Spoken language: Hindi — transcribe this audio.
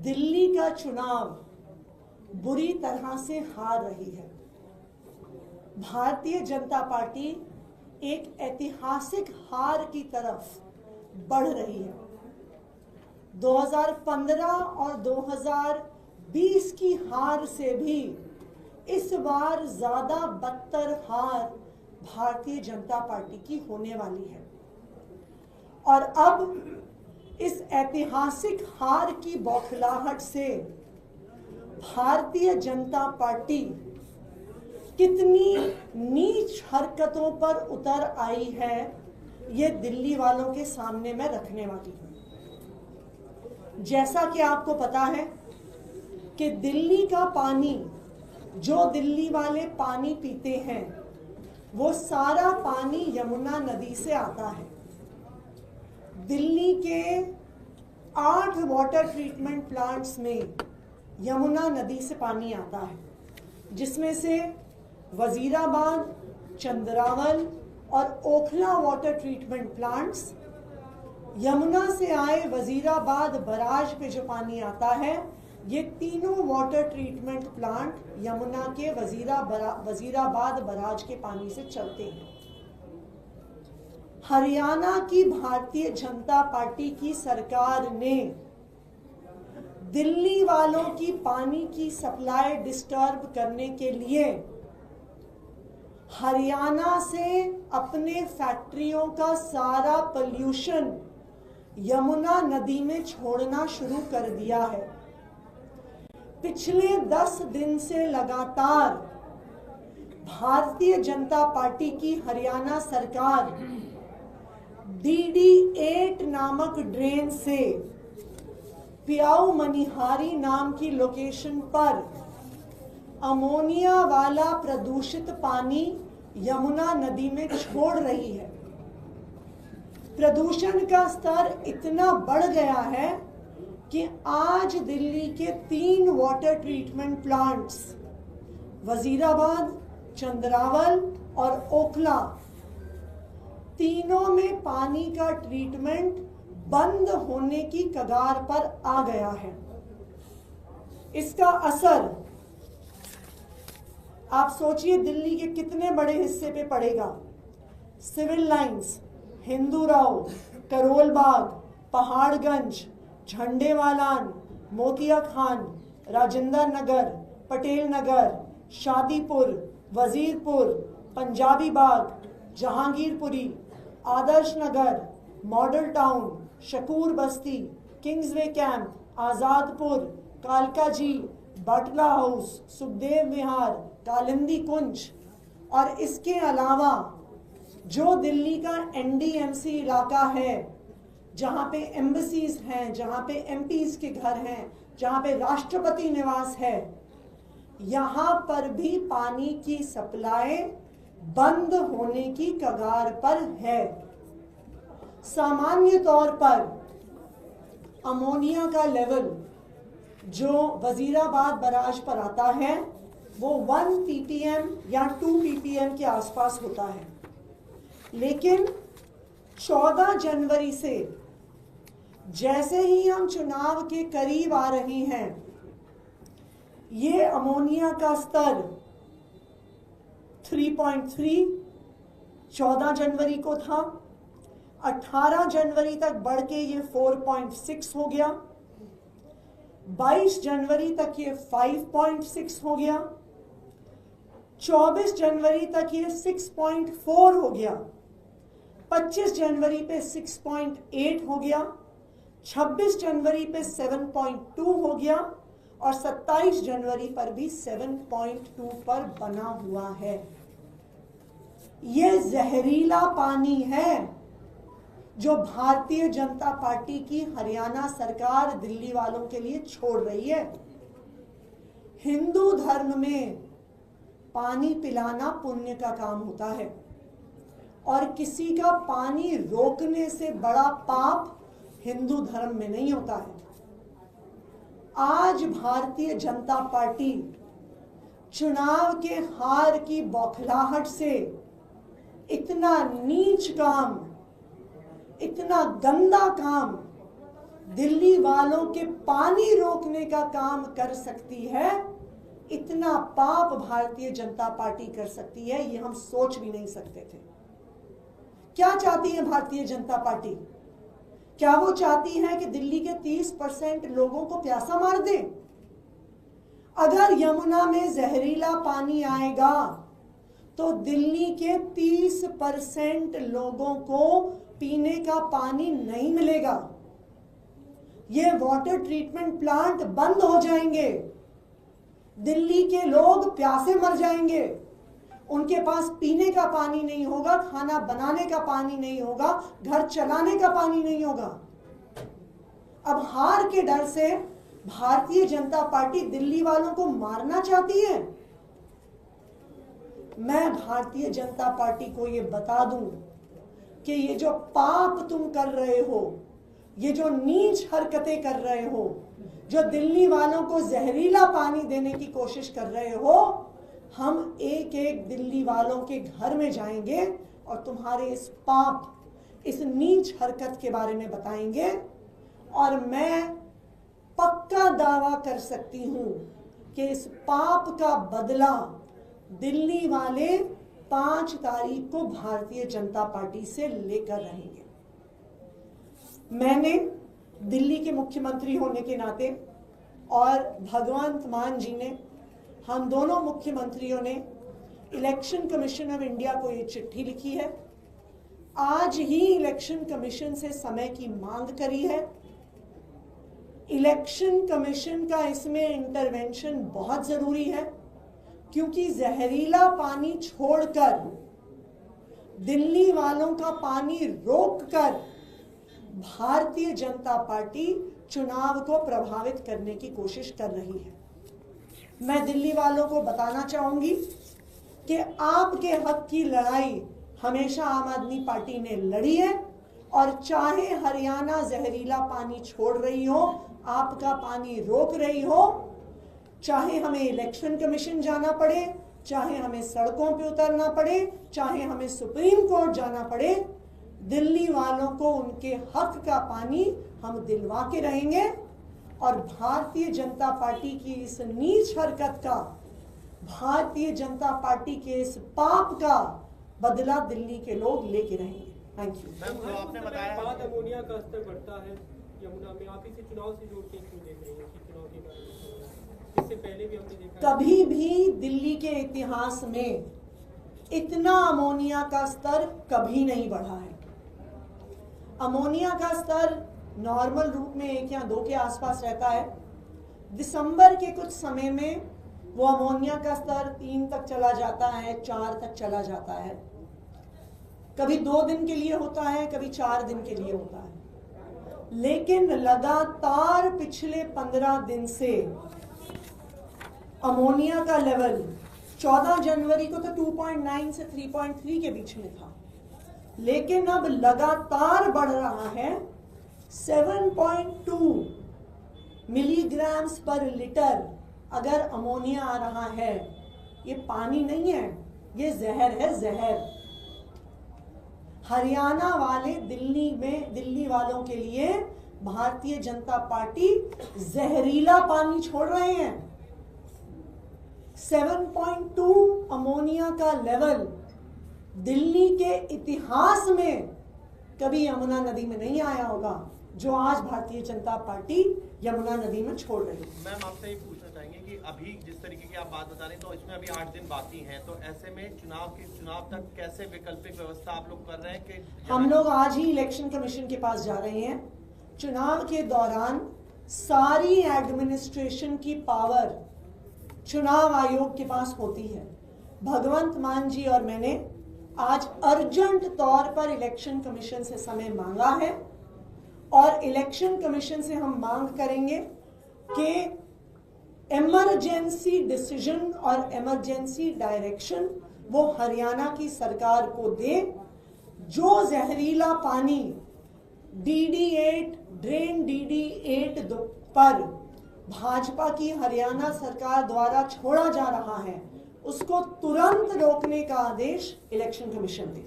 दिल्ली का चुनाव बुरी तरह से हार रही है। भारतीय जनता पार्टी एक ऐतिहासिक हार की तरफ बढ़ रही है। 2015 और 2020 की हार से भी इस बार ज्यादा बदतर हार भारतीय जनता पार्टी की होने वाली है। और अब इस ऐतिहासिक हार की बौखलाहट से भारतीय जनता पार्टी कितनी नीच हरकतों पर उतर आई है, ये दिल्ली वालों के सामने मैं रखने वाली हूं। जैसा कि आपको पता है कि दिल्ली का पानी, जो दिल्ली वाले पानी पीते हैं, वो सारा पानी यमुना नदी से आता है। दिल्ली के 8 वाटर ट्रीटमेंट प्लांट्स में यमुना नदी से पानी आता है, जिसमें से वजीराबाद, चंद्रावल और Okhla water treatment plants, Yamuna से आए वजीराबाद बराज पे जो पानी आता है, ये तीनों वाटर ट्रीटमेंट प्लांट यमुना के वजीराबाद बराज के पानी से चलते हैं। हरियाणा की भारतीय जनता पार्टी की सरकार ने दिल्ली वालों की पानी की सप्लाई डिस्टर्ब करने के लिए हरियाणा से अपने फैक्ट्रियों का सारा पोल्यूशन यमुना नदी में छोड़ना शुरू कर दिया है। पिछले 10 दिन से लगातार भारतीय जनता पार्टी की हरियाणा सरकार DD8 नामक ड्रेन से पियाऊ मनिहारी नाम की लोकेशन पर अमोनिया वाला प्रदूषित पानी यमुना नदी में छोड़ रही है। प्रदूषण का स्तर इतना बढ़ गया है कि आज दिल्ली के 3 water treatment plants Wazirabad, Chandrawal और ओखला, तीनों में पानी का ट्रीटमेंट बंद होने की कगार पर आ गया है। इसका असर आप सोचिए दिल्ली के कितने बड़े हिस्से पे पड़ेगा। सिविल लाइंस, हिंदूराव, करोल बाग, पहाड़गंज, झंडेवालान, मोतिया खान, राजेंद्र नगर, पटेल नगर, शादीपुर, वजीरपुर, पंजाबी बाग, जहांगीरपुरी, आदर्श नगर, मॉडल टाउन, शकूर बस्ती, किंग्सवे कैंप, आजादपुर, कालकाजी, बाटला हाउस, सुखदेव विहार, कालिंदी कुंज और इसके अलावा जो दिल्ली का NDMC इलाका है, जहां पे एम्बेसीज हैं, जहां पे MPs के घर हैं, जहां पे राष्ट्रपति निवास है, यहां पर भी पानी की सप्लाई बंद होने की कगार पर है। सामान्य तौर पर अमोनिया का लेवल जो वजीराबाद बराज पर आता है वो 1 ppm या 2 ppm के आसपास होता है, लेकिन 14 जनवरी से जैसे ही हम चुनाव के करीब आ रहे हैं, ये अमोनिया का स्तर 3.3 14 जनवरी को था, 18 जनवरी तक बढ़ के ये 4.6 हो गया, 22 जनवरी तक ये 5.6 हो गया, 24 जनवरी तक ये 6.4 हो गया, 25 जनवरी पे 6.8 हो गया, 26 जनवरी पे 7.2 हो गया और 27 जनवरी पर भी 7.2 पर बना हुआ है। ये जहरीला पानी है जो भारतीय जनता पार्टी की हरियाणा सरकार दिल्ली वालों के लिए छोड़ रही है। हिंदू धर्म में पानी पिलाना पुण्य का काम होता है और किसी का पानी रोकने से बड़ा पाप हिंदू धर्म में नहीं होता है। आज भारतीय जनता पार्टी चुनाव के हार की बौखलाहट से इतना नीच काम, इतना गंदा काम दिल्ली वालों के पानी रोकने का काम कर सकती है, इतना पाप भारतीय जनता पार्टी कर सकती है, ये हम सोच भी नहीं सकते थे। क्या चाहती है भारतीय जनता पार्टी? क्या वो चाहती है कि दिल्ली के 30% लोगों को प्यासा मार दे? अगर यमुना में जहरीला पानी आएगा तो दिल्ली के 30% लोगों को पीने का पानी नहीं मिलेगा। ये वाटर ट्रीटमेंट प्लांट बंद हो जाएंगे, दिल्ली के लोग प्यासे मर जाएंगे, उनके पास पीने का पानी नहीं होगा, खाना बनाने का पानी नहीं होगा, घर चलाने का पानी नहीं होगा। अब हार के डर से भारतीय जनता पार्टी दिल्ली वालों को मारना चाहती है। मैं भारतीय जनता पार्टी को ये बता दूं कि ये जो पाप तुम कर रहे हो, ये जो नीच हरकतें कर रहे हो, जो दिल्ली वालों को जहरीला पानी देने की कोशिश कर रहे हो, हम एक एक दिल्ली वालों के घर में जाएंगे और तुम्हारे इस पाप, इस नीच हरकत के बारे में बताएंगे। और मैं पक्का दावा कर सकती हूं कि इस पाप का बदला दिल्ली वाले 5 तारीख को भारतीय जनता पार्टी से लेकर रहेंगे। मैंने दिल्ली के मुख्यमंत्री होने के नाते और भगवंत मान जी ने, हम दोनों मुख्यमंत्रियों ने इलेक्शन कमीशन ऑफ इंडिया को ये चिट्ठी लिखी है। आज ही इलेक्शन कमीशन से समय की मांग करी है। इलेक्शन कमीशन का इसमें इंटरवेंशन बहुत जरूरी है, क्योंकि जहरीला पानी छोड़कर, दिल्ली वालों का पानी रोककर भारतीय जनता पार्टी चुनाव को प्रभावित करने की कोशिश कर रही है। मैं दिल्ली वालों को बताना चाहूंगी कि आपके हक की लड़ाई हमेशा आम आदमी पार्टी ने लड़ी है, और चाहे हरियाणा जहरीला पानी छोड़ रही हो, आपका पानी रोक रही हो, चाहे हमें इलेक्शन कमीशन जाना पड़े, चाहे हमें सड़कों पे उतरना पड़े, चाहे हमें सुप्रीम कोर्ट जाना पड़े, दिल्ली वालों को उनके हक का पानी हम दिलवा के रहेंगे। और भारतीय जनता पार्टी की इस नीच हरकत का, भारतीय जनता पार्टी के इस पाप का बदला दिल्ली के लोग लेके रहेंगे। Thank you. तो आपने बताया बाद अमोनिया का स्तर बढ़ता है यमुना में, आप इसे चुनाव से जोड़ के क्यों देख रही हैं कि चुनाव के कारण? इससे पहले भी हमने देखा, कभी भी दिल्ली के इतिहास में इतना अमोनिया का स्तर कभी नहीं बढ़ा है। अमोनिया का स्तर नॉर्मल रूप में 1 या 2 के आसपास रहता है। दिसंबर के कुछ समय में वो अमोनिया का स्तर 3 तक चला जाता है, 4 तक चला जाता है। कभी 2 दिन के लिए होता है, कभी 4 दिन के लिए होता है। लेकिन लगातार पिछले 15 दिन से अमोनिया का लेवल 14 जनवरी को तो 2.9 से 3.3 के बीच में था, लेकिन अब लगातार बढ़ रहा है। 7.2 मिलीग्राम्स पर लीटर अगर अमोनिया आ रहा है, ये पानी नहीं है, ये जहर है, जहर। हरियाणा वाले दिल्ली वालों के लिए भारतीय जनता पार्टी जहरीला पानी छोड़ रहे हैं। 7.2 अमोनिया का लेवल दिल्ली के इतिहास में कभी यमुना नदी में नहीं आया होगा, जो आज भारतीय जनता पार्टी यमुना नदी में छोड़ रही है। मैम आपसे ये पूछना चाहेंगे कि अभी जिस तरीके की आप बात बता रहे हैं, तो इसमें अभी 8 दिन बाकी हैं, तो ऐसे में चुनाव तक कैसे वैकल्पिक व्यवस्था आप लोग कर रहे हैं? कि हम लोग आज ही इलेक्शन कमीशन के पास जा रहे हैं। चुनाव के दौरान सारी एडमिनिस्ट्रेशन की पावर चुनाव आयोग के पास होती है। भगवंत मान जी और मैंने आज अर्जेंट तौर पर इलेक्शन कमीशन से समय मांगा है, और इलेक्शन कमीशन से हम मांग करेंगे कि इमरजेंसी डिसीजन और इमरजेंसी डायरेक्शन वो हरियाणा की सरकार को दे। जो जहरीला पानी DD8 ड्रेन DD8 पर भाजपा की हरियाणा सरकार द्वारा छोड़ा जा रहा है, उसको तुरंत रोकने का आदेश इलेक्शन कमीशन दे।